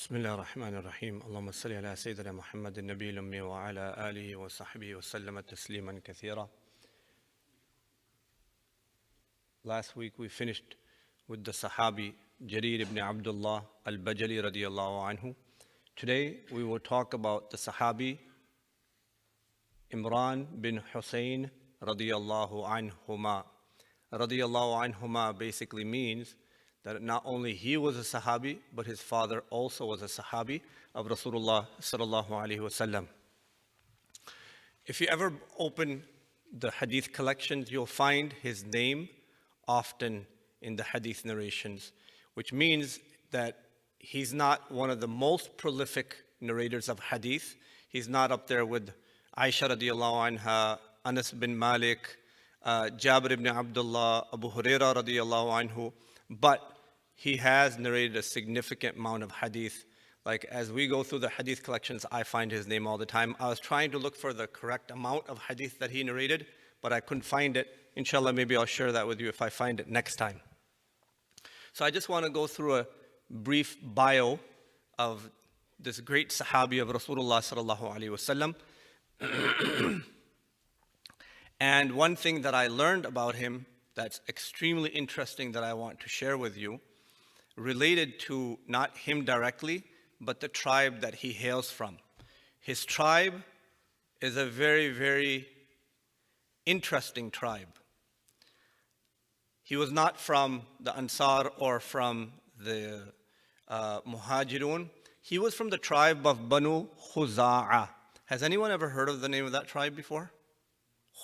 بسم الله الرحمن الرحيم اللهم صل على سيدنا محمد النبي الأمي وعلى آله وصحبه وسلم تسليما كثيرا. Last week we finished with the Sahabi Jarir ibn Abdullah al-Bajali Radiallahu Anhu. Today we will talk about the Sahabi Imran bin Husayn Radiallahu Anhuma. Radiallahu Anhuma basically means that not only he was a Sahabi, but his father also was a Sahabi of Rasulullah sallallahu alaihi wasallam. If you ever open the hadith collections, you'll find his name often in the hadith narrations, which means that he's not one of the most prolific narrators of hadith. He's not up there with Aisha radiallahu anha, Anas bin Malik, Jabir ibn Abdullah, Abu Huraira radiallahu anhu, but he has narrated a significant amount of hadith. Like as we go through the hadith collections, I find his name all the time. I was trying to look for the correct amount of hadith that he narrated, but I couldn't find it. Inshallah, maybe I'll share that with you if I find it next time. So I just want to go through a brief bio of this great Sahabi of Rasulullah sallallahu alaihi wasallam. And one thing that I learned about him that's extremely interesting that I want to share with you, related to not him directly, but the tribe that he hails from. His tribe is a very, very interesting tribe. He was not from the Ansar or from the Muhajirun. He was from the tribe of Banu Khuza'a. Has anyone ever heard of the name of that tribe before?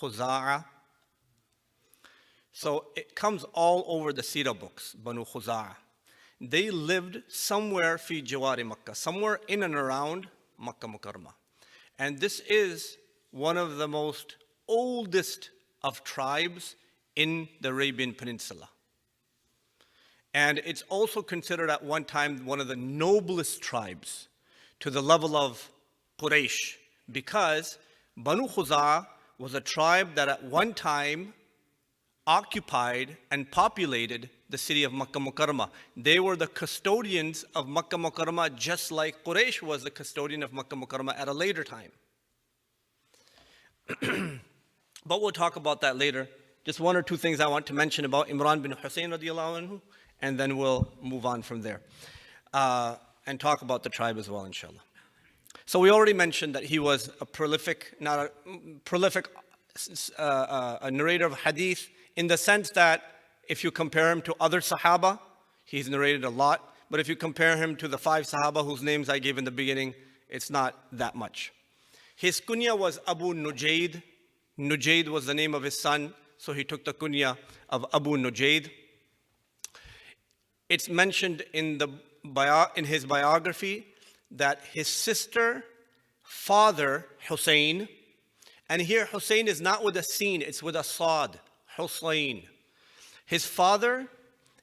Khuza'a. So it comes all over the Sirah books, Banu Khuza'a. They lived somewhere fi jawari Makkah, somewhere in and around Makkah Mukarramah. And this is one of the most oldest of tribes in the Arabian Peninsula. And it's also considered at one time one of the noblest tribes to the level of Quraysh, because Banu Khuza'a was a tribe that at one time occupied and populated the city of Makkah Mukarramah. They were the custodians of Makkah Mukarramah, just like Quraysh was the custodian of Makkah Mukarramah at a later time. But we'll talk about that later. Just one or two things I want to mention about Imran bin Husayn radiallahu anhu, and then we'll move on from there. And talk about the tribe as well, inshallah. So we already mentioned that he was a prolific narrator of hadith, in the sense that if you compare him to other Sahaba, he's narrated a lot. But if you compare him to the 5 Sahaba whose names I gave in the beginning, it's not that much. His kunya was Abu Nujayd. Nujayd was the name of his son, so he took the kunya of Abu Nujayd. It's mentioned in his biography that his sister, father, Hussain, and here Hussain is not with a sin, it's with a sad, Hussain. His father,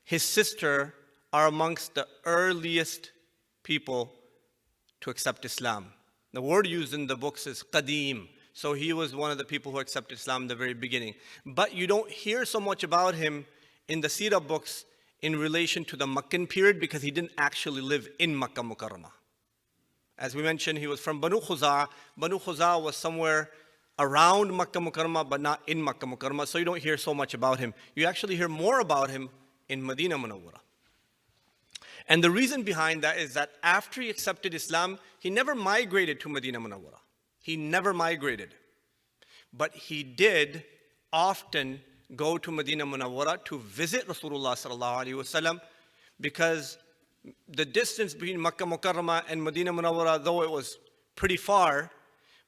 his sister are amongst the earliest people to accept Islam. The word used in the books is qadim. So he was one of the people who accepted Islam in the very beginning. But you don't hear so much about him in the Sirah books in relation to the Meccan period, because he didn't actually live in Makkah Mukarramah. As we mentioned, he was from Banu Khuza'a. Banu Khuza'a was somewhere around Makkah Mukarramah, but not in Makkah Mukarramah, so you don't hear so much about him. You actually hear more about him in Medina Munawwara. And the reason behind that is that after he accepted Islam, he never migrated to Medina Munawwara. He never migrated. But he did often go to Medina Munawwara to visit Rasulullah sallallahu alaihi wasallam, because the distance between Makkah Mukarramah and Medina Munawwara, though it was pretty far,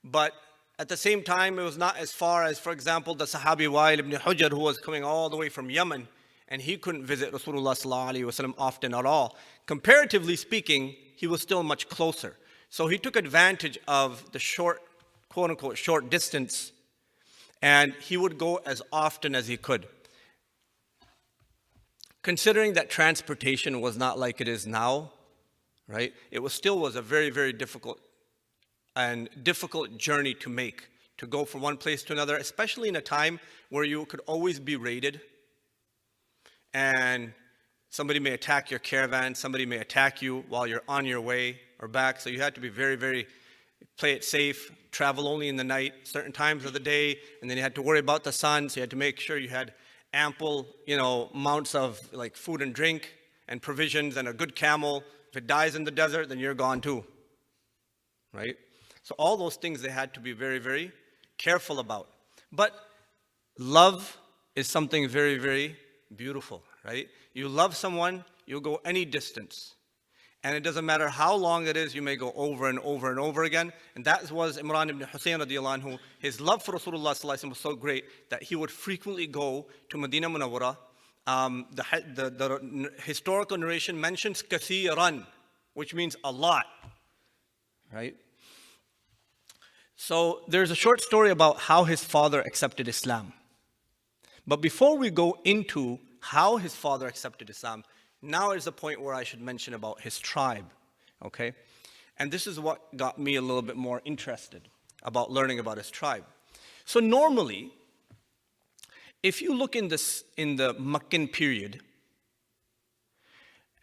but at the same time, it was not as far as, for example, the Sahabi Wa'il ibn Hujr, who was coming all the way from Yemen, and he couldn't visit Rasulullah sallallahu alaihi wasallam often at all. Comparatively speaking, he was still much closer. So he took advantage of the short, quote unquote, short distance, and he would go as often as he could. Considering that transportation was not like it is now, right? It was a very, very difficult journey to make, to go from one place to another, especially in a time where you could always be raided. And Somebody may attack your caravan. Somebody may attack you while you're on your way or back. So you had to be very, play it safe, travel only in the night, certain times of the day. And then you had to worry about the sun. So you had to make sure you had ample, amounts of like food and drink and provisions and a good camel. If it dies in the desert, then you're gone too, right? So all those things they had to be very careful about. But love is something very beautiful, right? You love someone, you'll go any distance. And it doesn't matter how long it is, you may go over and over and over again. And that was Imran ibn Husayn Radiallahu Anhu. His love for Rasulullah sallallahu alaihi wasallam was so great that he would frequently go to Medina Munawwara. The historical narration mentions kathiran, which means a lot, right? So there's a short story about how his father accepted Islam. But before we go into how his father accepted Islam, now is the point where I should mention about his tribe, okay? And this is what got me a little bit more interested about learning about his tribe. So normally, if you look in the Meccan period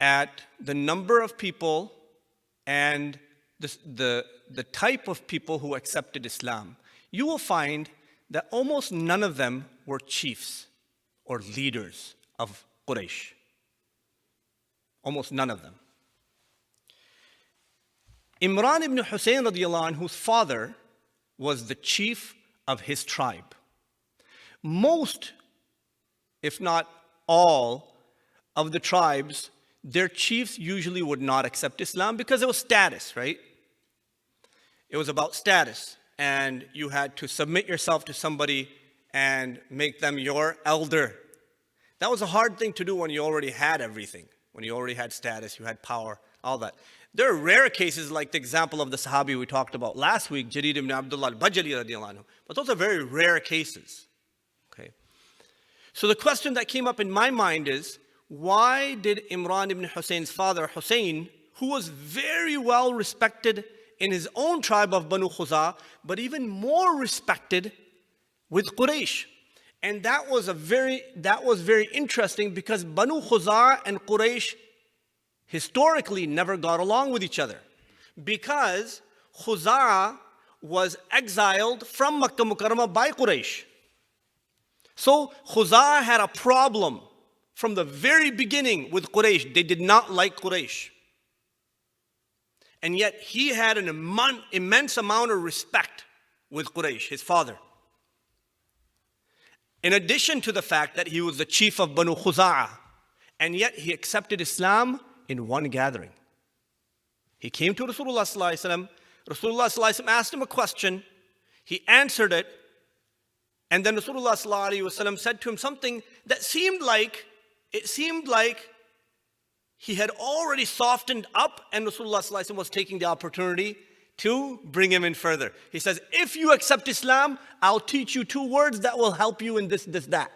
at the number of people and the type of people who accepted Islam, you will find that almost none of them were chiefs or leaders of Quraysh. Almost none of them. Imran ibn Husayn radiallahu anhu's father was the chief of his tribe. Most, if not all, of the tribes, their chiefs usually would not accept Islam because it was status, right? It was about status, and you had to submit yourself to somebody and make them your elder. That was a hard thing to do when you already had everything, when you already had status, you had power, all that. There are rare cases like the example of the Sahabi we talked about last week, Jarir ibn Abdullah al-Bajali radiallahu anhu. But those are very rare cases. Okay. So the question that came up in my mind is, why did Imran ibn Husayn's father, Hussain, who was very well respected in his own tribe of Banu Khuza, but even more respected with Quraysh? And that was very interesting because Banu Khuza and Quraysh historically never got along with each other, because Khuza was exiled from Makkah Mukarramah by Quraysh. So Khuza had a problem from the very beginning with Quraysh. They did not like Quraysh. And yet he had an immense amount of respect with Quraysh, his father. In addition to the fact that he was the chief of Banu Khuza'a, and yet he accepted Islam in one gathering. He came to Rasulullah sallallahu alaihi wasallam. Rasulullah sallallahu alaihi wasallam asked him a question. He answered it. And then Rasulullah sallallahu alaihi wasallam said to him something that seemed like he had already softened up, and Rasulullah sallallahu alaihi wasallam was taking the opportunity to bring him in further. He says, if you accept Islam, I'll teach you 2 words that will help you in this, that.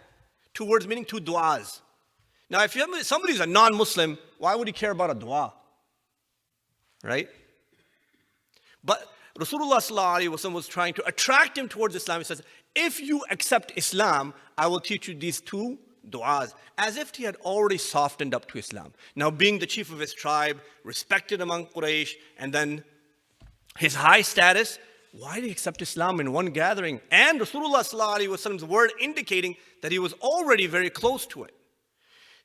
2 words meaning 2 du'as. Now, if somebody's a non-Muslim, why would he care about a dua? Right? But Rasulullah sallallahu alaihi wasallam was trying to attract him towards Islam. He says, if you accept Islam, I will teach you these 2 du'as, as if he had already softened up to Islam. Now, being the chief of his tribe, respected among Quraysh, and then his high status, why did he accept Islam in one gathering? And Rasulullah sallallahu alaihi wasallam's word indicating that he was already very close to it.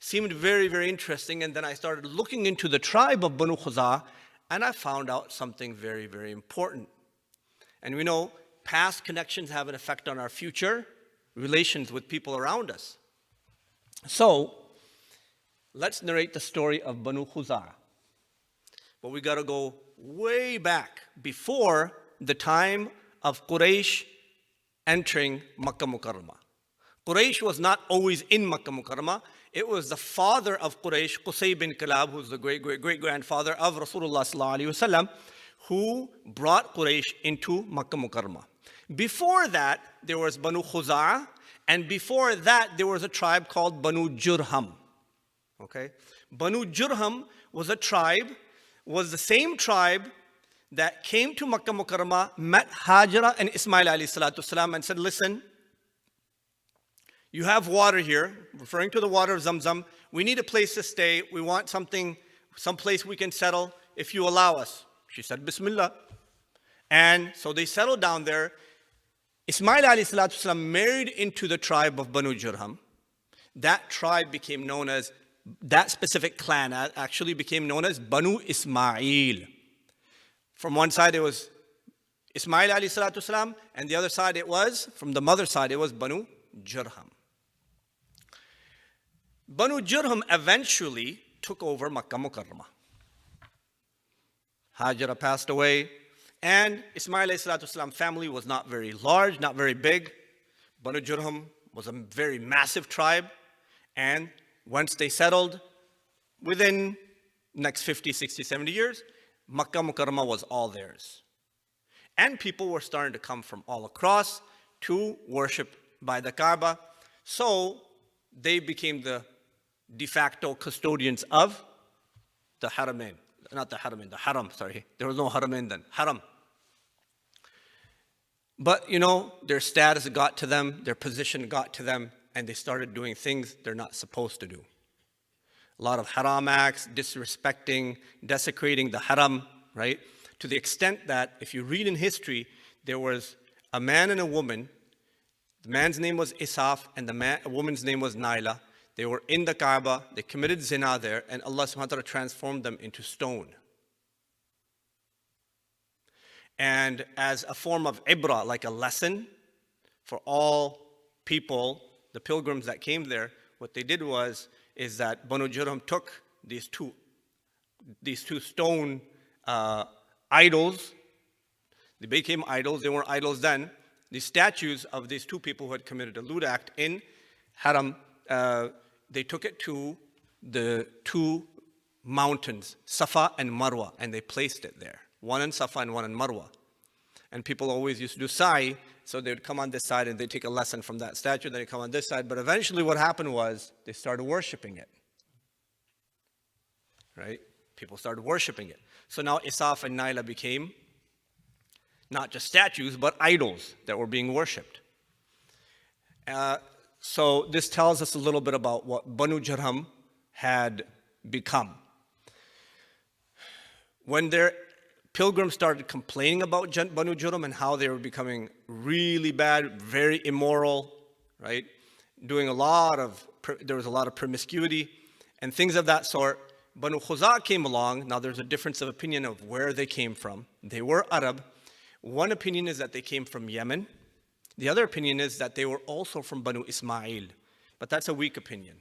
Seemed very interesting. And then I started looking into the tribe of Banu Khuza, and I found out something very important. And we know past connections have an effect on our future relations with people around us. So let's narrate the story of Banu Khuza. But we got to go way back before the time of Quraysh entering Makkah Mukarramah. Quraysh was not always in Makkah Mukarramah. It was the father of Quraysh, Qusay bin Kilab, who's the great-grandfather of Rasulullah sallallahu alaihi wasallam, who brought Quraysh into Makkah Mukarramah. Before that, there was Banu Khuza'a, and before that, there was a tribe called Banu Jurham. Okay? Banu Jurham was the same tribe that came to Makkah Mukarramah, met Hajra and Ismail alayhi salatu salam, and said, listen, you have water here, referring to the water of Zamzam. we need a place to stay. We want something, some place we can settle if you allow us. She said, Bismillah. And so they settled down there. Ismail alayhi salatu wasalam married into the tribe of Banu Jurham. That tribe became known as, that specific clan actually became known as Banu Ismail. From one side it was Ismail alayhi salatu wasalam, and the other side it was, from the mother side, it was Banu Jurham. Banu Jurham eventually took over Makkah Mukarramah. Hajra passed away, and Ismail alayhi salatu wasalam family was not very large, not very big. Banu Jurham was a very massive tribe, and once they settled, within next 50, 60, 70 years, Makkah Mukarramah was all theirs. And people were starting to come from all across to worship by the Kaaba. So they became the de facto custodians of the Haramain. Not the Haramain, the Haram, sorry. There was no Haramain then, Haram. But, you know, their status got to them, their position got to them, and they started doing things they're not supposed to do. A lot of haram acts, disrespecting, desecrating the haram, right? To the extent that if you read in history, there was a man and a woman. The man's name was Isaf and the woman's name was Naila. They were in the Kaaba, they committed zina there, and Allah subhanahu wa ta'ala transformed them into stone. And as a form of ibra, like a lesson for all people, the pilgrims that came there, what they did is that Banu Jurham took these two stone idols. They became idols. They weren't idols then. These statues of these two people who had committed a lewd act in Haram, they took it to the two mountains, Safa and Marwa, and they placed it there. One in Safa and one in Marwa. And people always used to do sa'i, so they would come on this side and they'd take a lesson from that statue, then they'd come on this side. But eventually what happened was they started worshiping it. Right? People started worshiping it. So now Isaf and Naila became not just statues, but idols that were being worshipped. So this tells us a little bit about what Banu Jurham had become. When their pilgrims started complaining about Banu Jurham and how they were becoming really bad, very immoral, right? There was a lot of promiscuity and things of that sort. Banu Khuza came along. Now there's a difference of opinion of where they came from. They were Arab. One opinion is that they came from Yemen. The other opinion is that they were also from Banu Ismail. But that's a weak opinion.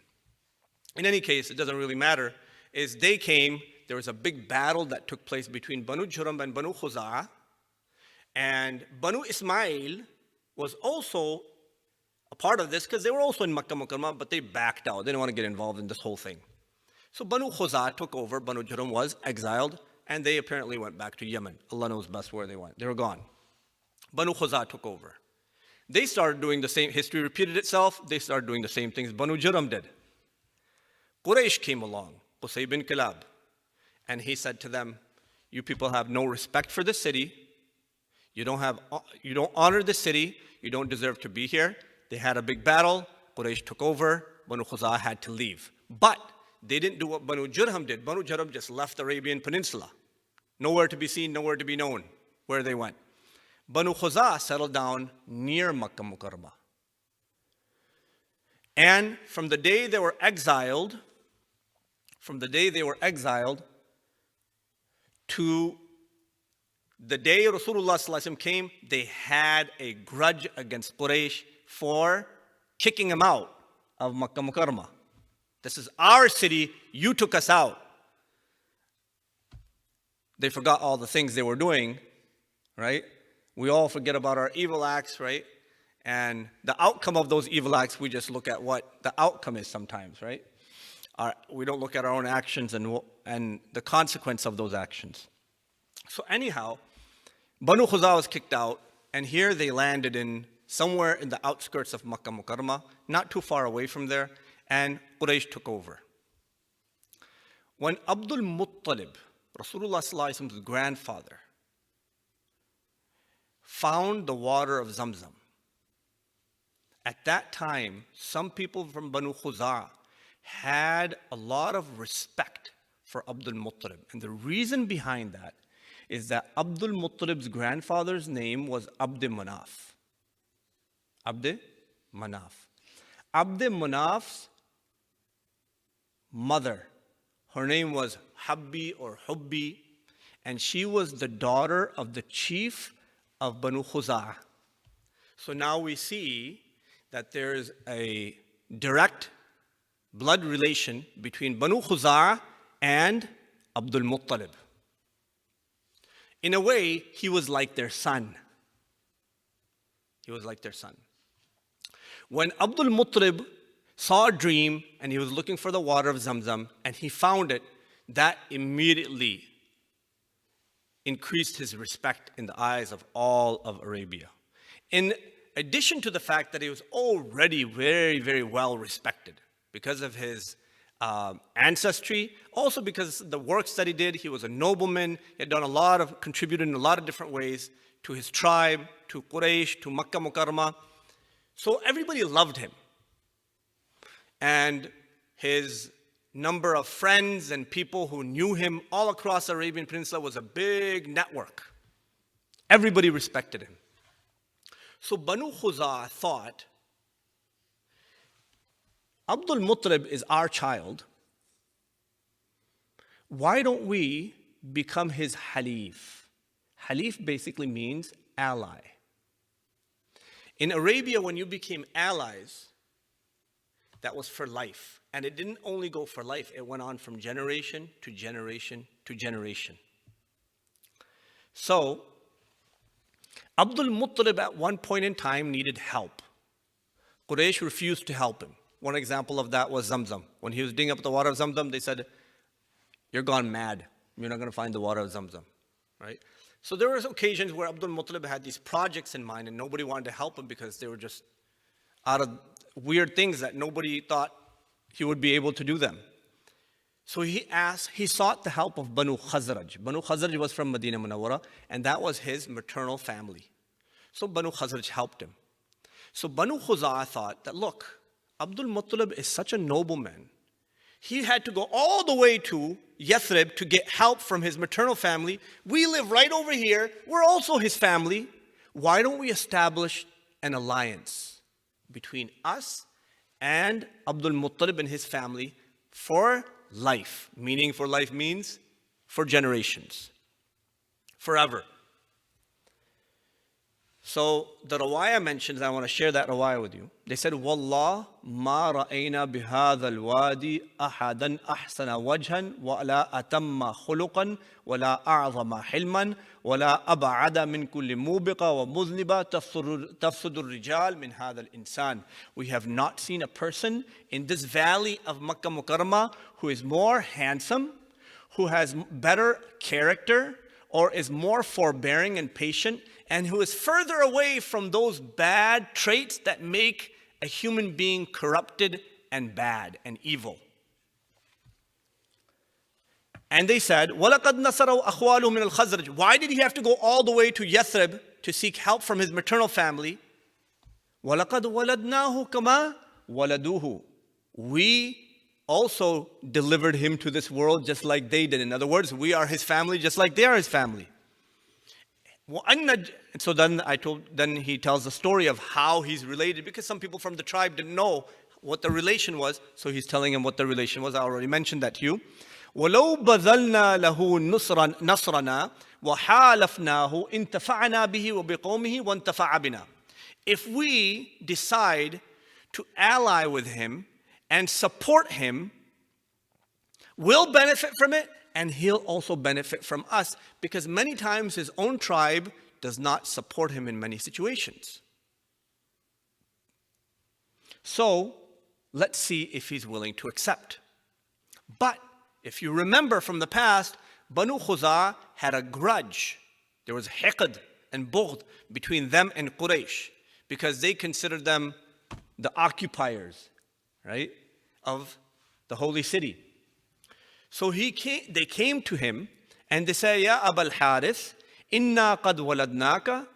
In any case, it doesn't really matter. They came. There was a big battle that took place between Banu Jurham and Banu Khuza. And Banu Ismail was also a part of this because they were also in Makkah Mukarramah, but they backed out. They didn't want to get involved in this whole thing. So Banu Khuza took over. Banu Jurham was exiled, and they apparently went back to Yemen. Allah knows best where they went. They were gone. Banu Khuza took over. They started doing the same. History repeated itself. They started doing the same things Banu Jurham did. Quraysh came along, Qusay bin Kilab. And he said to them, you people have no respect for the city. You don't honor the city. You don't deserve to be here. They had a big battle. Quraysh took over. Banu Khuza had to leave. But they didn't do what Banu Jurham did. Banu Jurham just left the Arabian Peninsula. Nowhere to be seen, nowhere to be known where they went. Banu Khuza settled down near Makkah Mukarramah. And from the day they were exiled, to the day Rasulullah ﷺ came, they had a grudge against Quraysh for kicking him out of Makkah Mukarramah. This is our city, you took us out. They forgot all the things they were doing, right? We all forget about our evil acts, right? And the outcome of those evil acts, we just look at what the outcome is sometimes, right? We don't look at our own actions and the consequence of those actions. So anyhow, Banu Khuza was kicked out, and here they landed in somewhere in the outskirts of Makkah Mukarramah, not too far away from there, and Quraysh took over. When Abdul Muttalib, Rasulullah's grandfather, found the water of Zamzam, at that time, some people from Banu Khuza had a lot of respect for Abdul Muttalib. And the reason behind that is that Abdul Muttalib's grandfather's name was Abd Manaf. Abd Manaf. Abd Manaf's mother, her name was Habbi or Hubbi, and she was the daughter of the chief of Banu Khuza'ah. So now we see that there is a direct blood relation between Banu Khuza'ah and Abdul Muttalib. In a way, he was like their son. He was like their son. When Abdul Muttalib saw a dream and he was looking for the water of Zamzam and he found it, that immediately increased his respect in the eyes of all of Arabia. In addition to the fact that he was already very, very well respected because of his ancestry, also because of the works that he did. He was a nobleman. He had done contributed in a lot of different ways to his tribe, to Quraysh, to Makkah Mukarramah. So everybody loved him. And his number of friends and people who knew him all across the Arabian Peninsula was a big network. Everybody respected him. So Banu Khuza'ah thought, Abdul Muttalib is our child. Why don't we become his Halif? Halif basically means ally. In Arabia, when you became allies, that was for life. And it didn't only go for life, it went on from generation to generation to generation. So, Abdul Muttalib at one point in time needed help. Quraysh refused to help him. One example of that was Zamzam. When he was digging up the water of Zamzam, they said, "You're gone mad. You're not going to find the water of Zamzam." Right? So there were occasions where Abdul Muttalib had these projects in mind and nobody wanted to help him because they were just out of weird things that nobody thought he would be able to do them. So he sought the help of Banu Khazraj. Banu Khazraj was from Medina Munawwara, and that was his maternal family. So Banu Khazraj helped him. So Banu Khuza'ah thought that, look, Abdul Muttalib is such a nobleman. He had to go all the way to Yathrib to get help from his maternal family. We live right over here. We're also his family. Why don't we establish an alliance between us and Abdul Muttalib and his family for life? Meaning for life means for generations, forever. So the rawaya mentions, I want to share that rawaya with you. They said, Wallah ma ra'ayna bihadha al-wadi ahadan ahsana wajhan wa la atamma khuluqan wa la a'zama hilman wa la ab'ada min kulli mubiqa wa muzniba tafsudu rijal min hadha al-insan. We have not seen a person in this valley of Makkah Mukarramah who is more handsome, who has better character, or is more forbearing and patient, and who is further away from those bad traits that make a human being corrupted and bad and evil. And they said, وَلَقَدْ نَصَرَهُ أَخْوَالُهُ مِنَ الْخَزْرَجِ. Why did he have to go all the way to Yathrib to seek help from his maternal family? وَلَقَدْ وَلَدْنَاهُ كَمَا وَلَدُوهُ. We also delivered him to this world just like they did. In other words, we are his family just like they are his family. So then he tells the story of how he's related, because some people from the tribe didn't know what the relation was. So he's telling him what the relation was. I already mentioned that to you. وَلَوْ بَذَلْنَا لَهُ نَصْرَنَا وَحَالَفْنَاهُ انْتَفَعْنَا بِهِ وَبِقَوْمِهِ وَانْتَفَعَ بِنَا. If we decide to ally with him and support him, we'll benefit from it, and he'll also benefit from us, because many times his own tribe does not support him in many situations. So let's see if he's willing to accept. But if you remember from the past, Banu Khuza'ah had a grudge. There was hiqd and bughd between them and Quraysh, because they considered them the occupiers, right, of the holy city. So they came to him and they say, Ya Abul Harith, inna qad waladnaka.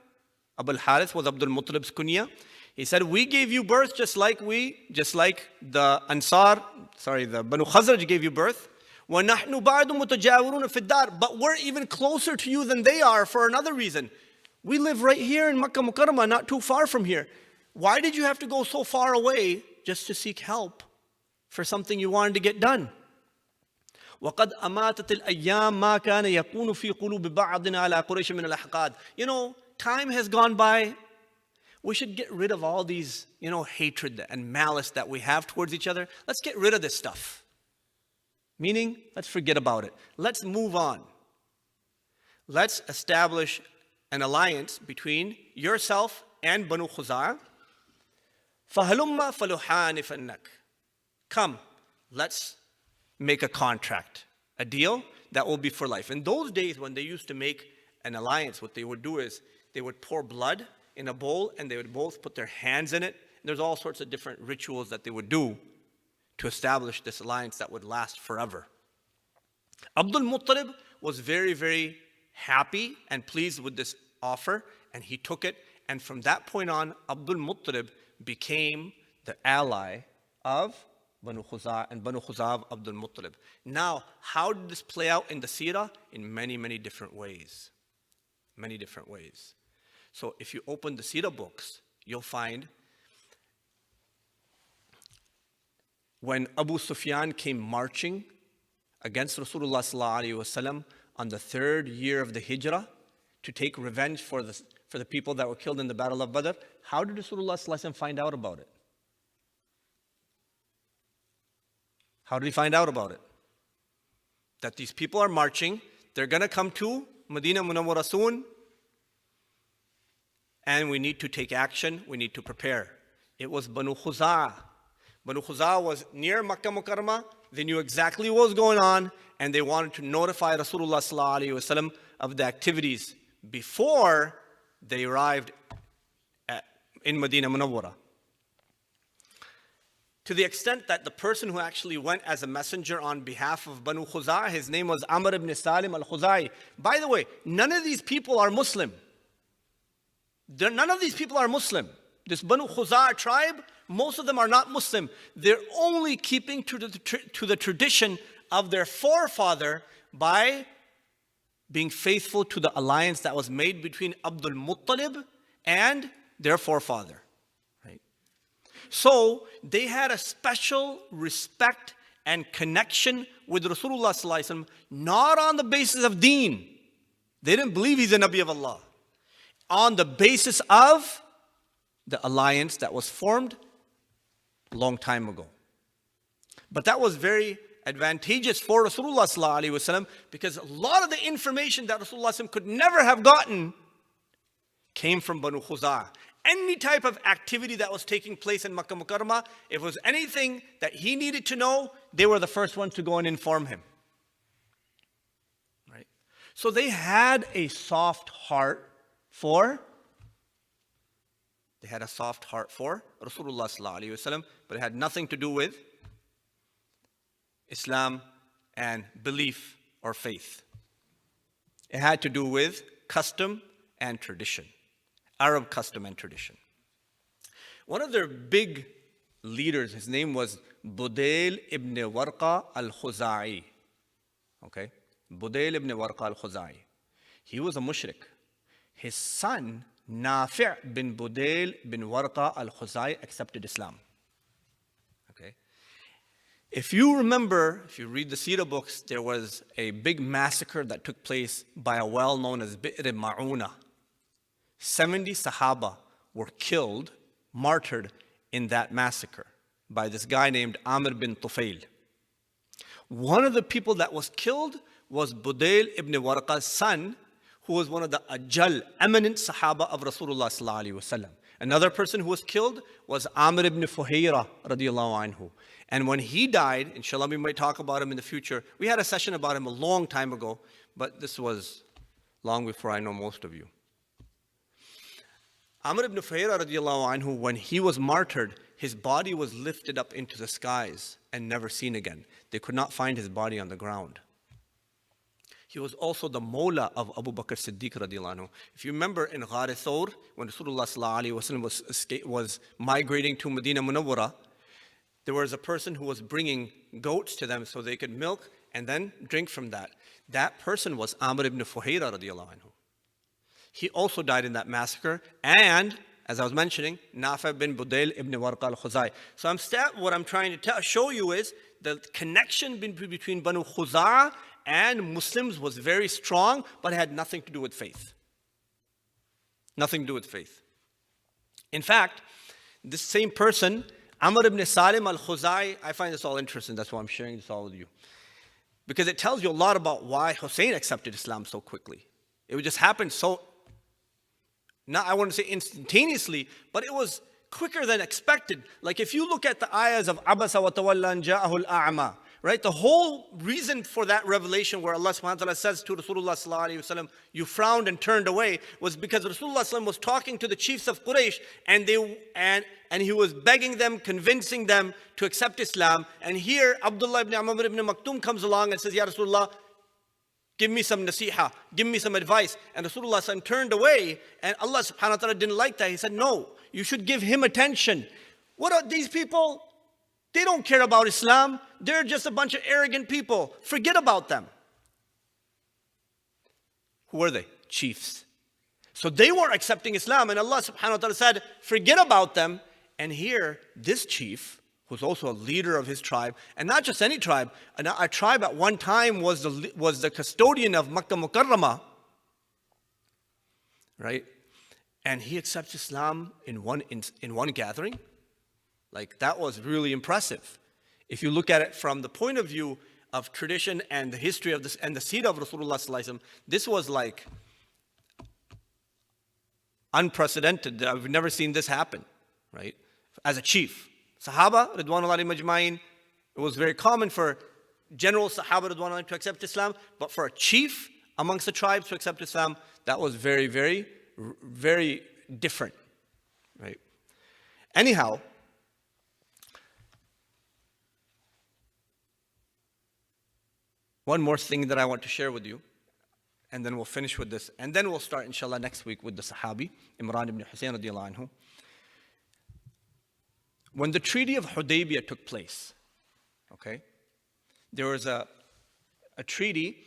Abul Harith was Abdul Muttalib's kunya. He said, we gave you birth just like the Banu Khazraj gave you birth. وَنَحْنُ بَعْدُ مُتَجَاوِرُونَ فِي الدَّارِ. But we're even closer to you than they are for another reason. We live right here in Makkah Mukarramah, not too far from here. Why did you have to go so far away just to seek help for something you wanted to get done? وَقَدْ أَمَاتَتِ الْأَيَّامِ مَا كَانَ يَكُونُ فِي قُلُوبِ بَعْضِنَا عَلَىٰ قُرَيْشٍ مِنَ الْأَحْقَادِ. Time has gone by. We should get rid of all these, hatred and malice that we have towards each other. Let's get rid of this stuff. Meaning, let's forget about it. Let's move on. Let's establish an alliance between yourself and Banu Khuzaa. فَهَلُمَّ فَلُحَانِفَنَّكَ. Come, let's make a contract, a deal that will be for life. In those days when they used to make an alliance, what they would do is they would pour blood in a bowl and they would both put their hands in it. There's all sorts of different rituals that they would do to establish this alliance that would last forever. Abdul Muttalib was very, very happy and pleased with this offer, and he took it. And from that point on, Abdul Muttalib became the ally of Banu Khuzaa, and Banu Khuzaa of Abdul Muttalib. Now, how did this play out in the seerah? In many, many different ways. Many different ways. So if you open the seerah books, you'll find when Abu Sufyan came marching against Rasulullah sallallahu alaihi wasallam on the 3rd year of the Hijrah to take revenge for the people that were killed in the Battle of Badr, how did Rasulullah sallallahu alaihi wasallam find out about it? How did he find out about it? That these people are marching, they're going to come to Medina Munawwara soon, and we need to take action, we need to prepare. It was Banu Khuzaa. Banu Khuzaa was near Makkah Mukarramah. They knew exactly what was going on, and they wanted to notify Rasulullah sallallahu alaihi wasallam of the activities before they arrived in Medina Munawwara. To the extent that the person who actually went as a messenger on behalf of Banu Khuzaa, his name was Amr ibn Salim al-Khuzai. By the way, none of these people are Muslim. None of these people are Muslim. This Banu Khuzaa tribe, most of them are not Muslim. They're only keeping to the tradition of their forefather by being faithful to the alliance that was made between Abdul Muttalib and their forefather. Right? So they had a special respect and connection with Rasulullah sallallahu alaihi wasallam, not on the basis of deen. They didn't believe he's a Nabi of Allah. On the basis of the alliance that was formed a long time ago. But that was very advantageous for Rasulullah sallallahu alaihi wasallam, because a lot of the information that Rasulullah sallallahu alaihi wasallam could never have gotten came from Banu Khuzaa. Any type of activity that was taking place in Makkah Mukarramah, if it was anything that he needed to know, they were the first ones to go and inform him. Right? So they had a soft heart for Rasulullah sallallahu alaihi wasallam, but it had nothing to do with Islam and belief or faith. It had to do with custom and tradition, Arab custom and tradition. One of their big leaders, his name was Budayl ibn Warqa al-Khuzai. Okay? Budayl ibn Warqa al-Khuzai. He was a mushrik. His son, Nafi' bin Budayl bin Warqa al-Khuzai, accepted Islam. Okay? If you remember, if you read the Seerah books, there was a big massacre that took place by a well known as Bi'r Ma'una. 70 Sahaba were killed, martyred in that massacre by this guy named Amr bin Tufail. One of the people that was killed was Budayl ibn Warqa's son, who was one of the ajal, eminent Sahaba of Rasulullah sallallahu alaihi wasallam. Another person who was killed was Amr ibn Fuhayra Radiallahu Anhu. And when he died, inshallah we might talk about him in the future. We had a session about him a long time ago, but this was long before I know most of you. Amr ibn Fuhayra Radiallahu Anhu, when he was martyred, his body was lifted up into the skies and never seen again. They could not find his body on the ground. he was also the Mawla of Abu Bakr Siddiq radiallahu anhu. If you remember in Ghar Thawr, when Rasulullah sallallahu alaihi wasallam was migrating to Medina Munawwara, there was a person who was bringing goats to them so they could milk and then drink from that. That person was Amr ibn Fuhayra radiallahu anhu. He also died in that massacre. And, as I was mentioning, Nafi bin Budayl ibn Warqa al-Khuzai. So what I'm trying to show you is the connection between Banu Khuza'a and Muslims was very strong, but it had nothing to do with faith. Nothing to do with faith. In fact, this same person, Amr ibn Salim al-Khuzai, I find this all interesting. That's why I'm sharing this all with you. Because it tells you a lot about why Hussain accepted Islam so quickly. It would just happen so, not I wouldn't say instantaneously, but it was quicker than expected. Like if you look at the ayahs of Abasa wa tawalla an ja'ahu al-a'ma, right? The whole reason for that revelation where Allah subhanahu wa ta'ala says to Rasulullah sallallahu alayhi wa sallam, you frowned and turned away, was because Rasulullah sallallahu alayhi wa sallam was talking to the chiefs of Quraysh and he was begging them, convincing them to accept Islam. And here Abdullah ibn Amr ibn Maktoum comes along and says, Ya Rasulullah, give me some nasiha, give me some advice. And Rasulullah sallallahu alayhi wa sallam turned away, and Allah subhanahu wa ta'ala didn't like that. He said, no, you should give him attention. What are these people? They don't care about Islam. They're just a bunch of arrogant people. Forget about them. Who were they? Chiefs. So they weren't accepting Islam, and Allah subhanahu wa ta'ala said, forget about them. And here, this chief, who's also a leader of his tribe, and not just any tribe, a tribe at one time was the custodian of Makkah Mukarramah, right? And he accepts Islam in one gathering. Like, that was really impressive. If you look at it from the point of view of tradition and the history of this and the seerah of Rasulullah sallallahu alaihi wasallam, this was like unprecedented. I've never seen this happen, right? As a chief. Sahaba, Ridwanullahi Majma'in, it was very common for general Sahaba, Ridwanullahi, to accept Islam, but for a chief amongst the tribes to accept Islam, that was very, very, very different, right? Anyhow, one more thing that I want to share with you, and then we'll finish with this, and then we'll start, inshallah, next week with the Sahabi, Imran ibn Husayn Radiallahu Anhu. When the Treaty of Hadea took place, okay, there was a treaty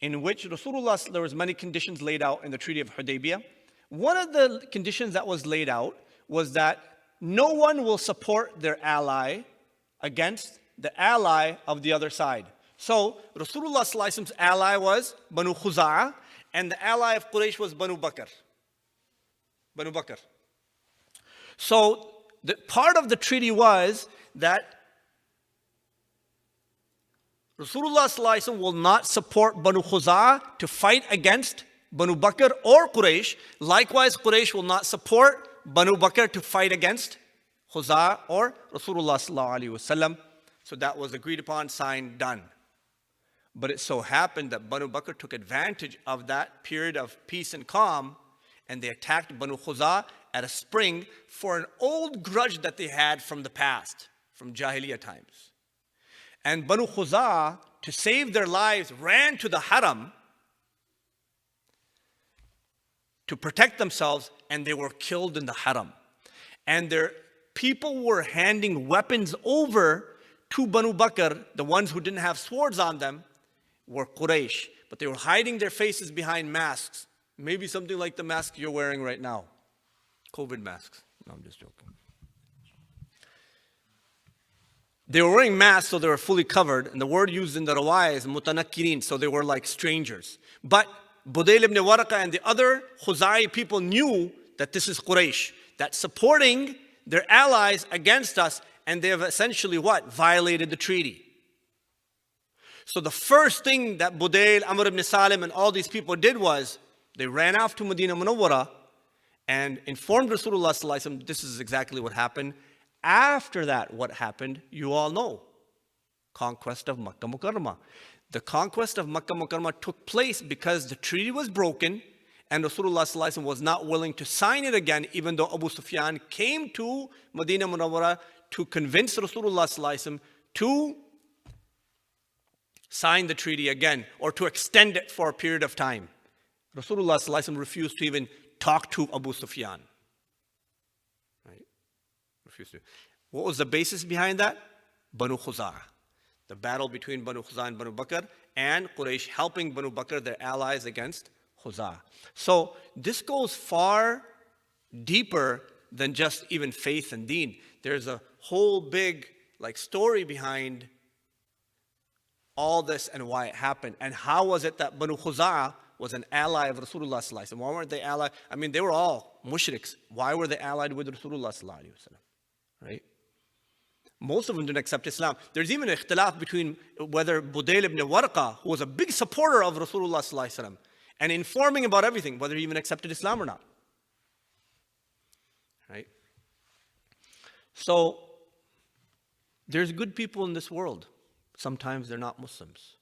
in which Rasulullah, there was many conditions laid out in the Treaty of Hadea. One of the conditions that was laid out was that no one will support their ally against the ally of the other side. So, Rasulullah sallallahu alaihi wasallam's ally was Banu Khuza'a, and the ally of Quraysh was Banu Bakr. Banu Bakr. So, the part of the treaty was that Rasulullah sallallahu alaihi wasallam will not support Banu Khuza'a to fight against Banu Bakr or Quraysh. Likewise, Quraysh will not support Banu Bakr to fight against Khuza'a or Rasulullah sallallahu alaihi wasallam. So that was agreed upon, signed, done. But it so happened that Banu Bakr took advantage of that period of peace and calm, and they attacked Banu Khuza'a at a spring for an old grudge that they had from the past, from Jahiliyyah times. And Banu Khuza'a, to save their lives, ran to the Haram to protect themselves, and they were killed in the Haram. And their people were handing weapons over to Banu Bakr, the ones who didn't have swords on them, were Quraysh, but they were hiding their faces behind masks. Maybe something like the mask you're wearing right now. COVID masks. No, I'm just joking. They were wearing masks, so they were fully covered, and the word used in the rawaya is mutanakkirin, so they were like strangers. But Budayl ibn Warqa and the other Khuzai people knew that this is Quraysh, that supporting their allies against us, and they have essentially what? Violated the treaty. So the first thing that Budayl, Amr ibn Salim, and all these people did was they ran off to Medina Munawwara and informed Rasulullah sallallahu alaihi wasallam, this is exactly what happened. After that, what happened, you all know. Conquest of Makkah Mukarramah. The conquest of Makkah Mukarramah took place because the treaty was broken and Rasulullah sallallahu alaihi wasallam was not willing to sign it again, even though Abu Sufyan came to Medina Munawwara to convince Rasulullah sallallahu alaihi wasallam to sign the treaty again or to extend it for a period of time. Rasulullah sallallahu alaihi wasallam refused to even talk to Abu Sufyan. Right? Refused to. What was the basis behind that? Banu Khuza'ah. The battle between Banu Khuza'ah and Banu Bakr, and Quraysh helping Banu Bakr, their allies, against Khuza'ah. So this goes far deeper than just even faith and deen. There's a whole big story behind all this and why it happened. And how was it that Banu Khuza'ah was an ally of Rasulullah sallallahu alaihi wasallam? Why weren't they allied? I mean, they were all mushriks. Why were they allied with Rasulullah sallallahu alaihi wasallam? Right? Most of them didn't accept Islam. There's even an ikhtilaf between whether Budayl ibn Warqa, who was a big supporter of Rasulullah sallallahu alaihi wasallam and informing about everything, whether he even accepted Islam or not. Right? So there's good people in this world. Sometimes they're not Muslims.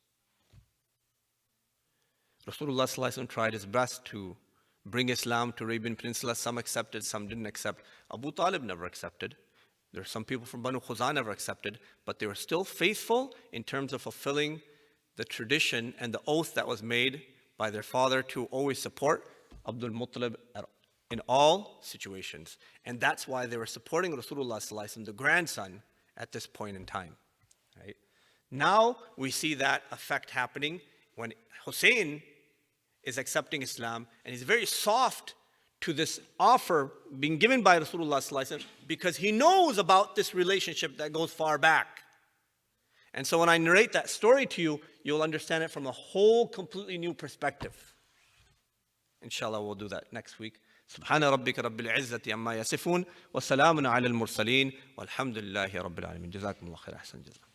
Rasulullah sallallahu alaihi wasallam tried his best to bring Islam to Arabian Peninsula. Some accepted, some didn't accept. Abu Talib never accepted. There are some people from Banu Khuza'ah never accepted, but they were still faithful in terms of fulfilling the tradition and the oath that was made by their father to always support Abdul Muttalib in all situations. And that's why they were supporting Rasulullah sallallahu alaihi wasallam, the grandson, at this point in time. Right? Now we see that effect happening when Hussain is accepting Islam, and he's very soft to this offer being given by Rasulullah sallallahu alaihi wasallam because he knows about this relationship that goes far back. And so when I narrate that story to you, you'll understand it from a whole completely new perspective. Inshallah, we'll do that next week. سبحان ربك رب العزة عما يصفون وسلام على المرسلين والحمد لله رب العالمين. جزاكم الله خير. أحسن جزاء.